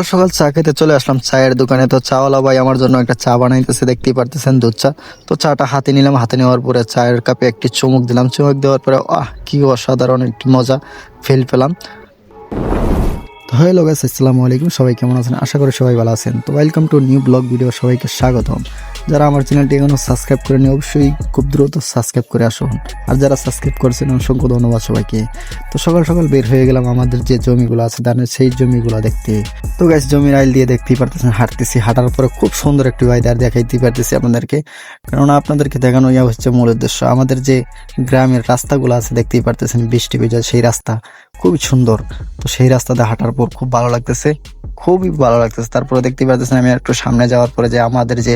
সকাল চা খেতে চলে আসলাম চায়ের দোকানে। তো চাওয়ালা ভাই আমার জন্য একটা চা বানাইতেছে, দেখতেই পারতেছেন দুধ চা। তো চাটা হাতে নিলাম, হাতে নেওয়ার পরে চায়ের কাপে একটি চুমুক দিলাম, চুমুক দেওয়ার পরে কি অসাধারণ একটি মজা ফিল পেলাম। তো হ্যালো গাইস, আসসালামু আলাইকুম। সবাই কেমন আছেন? আশা করি সবাই ভালো আছেন। তো welcome to new blog video, সবাইকে স্বাগতম। যারা আমার চ্যানেলটি এখনো সাবস্ক্রাইব করেনি অবশ্যই খুব দ্রুত সাবস্ক্রাইব করে আসুন, আর যারা সাবস্ক্রাইব করেছেন অসংখ্য ধন্যবাদ সবাইকে। তো সকাল সকাল বের হয়ে গেলাম আমাদের যে জমিগুলো আছে ধানের, সেই জমিগুলো দেখতে। তো গাইস জমির আইল দিয়ে দেখতেই পারতেছেন হাঁটতেছি, হাঁটার পরে খুব সুন্দর একটি ওয়েদার দেখাইতে পারতেছি আপনাদেরকে। কেননা আপনাদেরকে দেখানো হচ্ছে মূল উদ্দেশ্য। আমাদের যে গ্রামের রাস্তাগুলো আছে দেখতেই পারতেছেন, বৃষ্টি ভেজা সেই রাস্তা খুবই সুন্দর। তো সেই রাস্তাতে হাঁটার পর খুব ভালো লাগতেছে, খুবই ভালো লাগতেছে। তারপরে দেখতে পাচ্ছেন আমি একটু সামনে যাওয়ার পরে যে আমাদের যে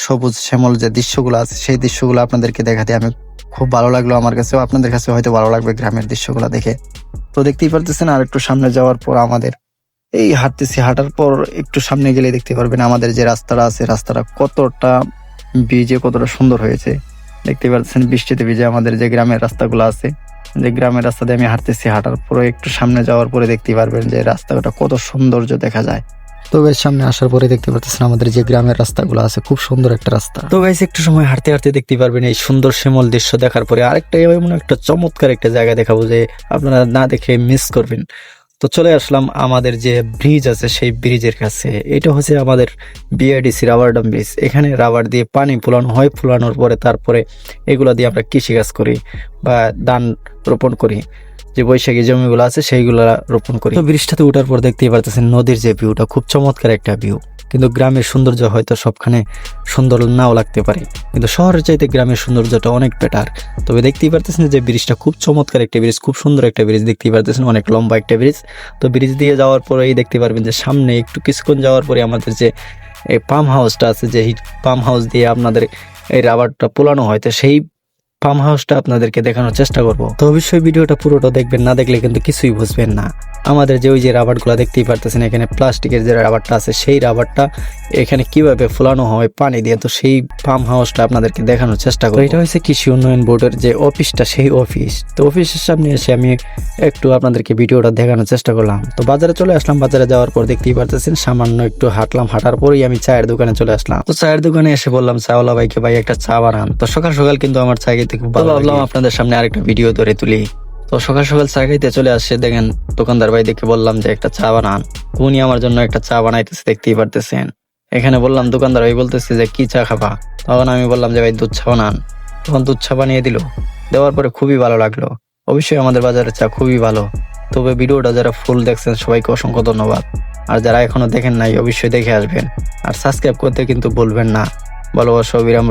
সবুজ শ্যামল যে দৃশ্যগুলো আছে সেই দৃশ্যগুলো আপনাদেরকে দেখাতে আমি খুব ভালো লাগলো। আমার কাছেও, আপনাদের কাছে হয়তো ভালো লাগবে গ্রামের দৃশ্যগুলো দেখে। তো দেখতেই পারতেছেন আর একটু সামনে যাওয়ার পর আমাদের এই হাঁটতেছি, হাঁটার পর একটু সামনে গেলে দেখতে পারবেন আমাদের যে রাস্তাটা আছে, রাস্তাটা কতটা ভিজে, কতটা সুন্দর হয়েছে। দেখতে পাচ্ছেন বৃষ্টিতে ভিজে আমাদের যে গ্রামের রাস্তাগুলো আছে, যে গ্রামের রাস্তা দিয়ে আমি হাঁটতেছি, হাঁটার পরে একটু সামনে যাওয়ার পরে দেখতে পারবেন যে রাস্তাটা কত সৌন্দর্য দেখা যায়। তো গাইস সামনে আসার পরে দেখতে পাচ্ছেন আমাদের যে গ্রামের রাস্তাগুলো আছে, খুব সুন্দর একটা রাস্তা। তো গাইস একটু সময় হাঁটতে হাঁটতে দেখতে পারবেন এই সুন্দর শ্যামল দৃশ্য দেখার পরে আরেকটা এমন একটা চমৎকার একটা জায়গা দেখাবো যে আপনারা না দেখে মিস করবেন। তো চলে আসলাম আমাদের যে ব্রিজ আছে সেই ব্রিজের কাছে। এটা হচ্ছে আমাদের বিআইডিসি রাবার ডাম ব্রিজ। এখানে রাবার দিয়ে পানি ফুলানো হয়, ফুলানোর পরে তারপরে এগুলো দিয়ে আমরা কৃষিকাজ করি বা ধান রোপণ করি। যে বৈশাখী জমিগুলো আছে সেইগুলো রোপণ করি। তো ব্রিজটাতে উঠার পর দেখতেই পারতেছেন নদীর যে ভিউটা, খুব চমৎকার একটা ভিউ। কিন্তু গ্রামের সৌন্দর্য হয়তো সবখানে সুন্দর নাও লাগতে পারে, কিন্তু শহরের চাইতে গ্রামের সৌন্দর্যটা অনেক বেটার। তবে দেখতেই পারতেছেন যে ব্রিজটা খুব চমৎকার একটা ব্রিজ, খুব সুন্দর একটা ব্রিজ। দেখতেই পারতেছেন অনেক লম্বা একটা ব্রিজ। তো ব্রিজ দিয়ে যাওয়ার পরেই দেখতে পারবেন যে সামনে একটু কিছুক্ষণ যাওয়ার পরে আমাদের যে এই পাম্প হাউসটা আছে, যে হিট পাম্প হাউস দিয়ে আপনাদের এই রাবারটা পোলানো হয়, তো সেই পাম্প হাউসটা আপনাদেরকে দেখানোর চেষ্টা করব। তো অবশ্যই ভিডিওটা পুরোটা দেখবেন, না দেখলে কিন্তু কিছুই বুঝবেন না। আমাদের যে ওই যে রাবারগুলো দেখতেই পারতেছেন, এখানে প্লাস্টিকের যে রাবারটা আছে সেই রাবারটা এখানে কিভাবে ফোলানো হয় পানি দিয়ে, তো সেই পাম্প হাউসটা আপনাদেরকে দেখানোর চেষ্টা করব। এটা হচ্ছে কৃষি উন্নয়ন বোর্ডের যে অফিসটা, সেই অফিস। তো অফিসের সামনে এসে আমি একটু আপনাদেরকে ভিডিওটা দেখানোর চেষ্টা করলাম। তো বাজারে চলে আসলাম, বাজারে যাওয়ার পর দেখতেই পারতেছেন সামান্য একটু হাঁটলাম, হাঁটার পরেই আমি চায়ের দোকানে চলে আসলাম। তো চায়ের দোকানে এসে বললাম চাওয়ালা ভাইকে, ভাই একটা চা বানান। তো সকাল সকাল কিন্তু আমার চা খেতে খুব ভালো লাগলো, আপনাদের সামনে আরেকটা ভিডিও ধরে তুলি। তো সকাল সকাল চা খাইতে চলে আসছে, দেখেন দোকানদার ভাই দেখে বললাম যে একটা চা বানান। উনি আমার জন্য একটা চা বানাইতেছে, দেখতেই পারতেছেন। এখানে বললাম, দোকানদার ভাই বলতেছে যে কি চা খাবা? তখন আমি বললাম যে ভাই দুধ চা বানান। তখন দুধ চা বানিয়ে দিল, দেওয়ার পরে খুবই ভালো লাগলো। অবশ্যই আমাদের বাজারের চা খুবই ভালো। তবে ভিডিওটা যারা ফুল দেখছেন সবাইকে অসংখ্য ধন্যবাদ। আর যারা এখনো দেখেন নাই অবশ্যই দেখে আসবেন, আর সাবস্ক্রাইব করতে কিন্তু ভুলবেন না। ভালোবাসা, অবিরাম।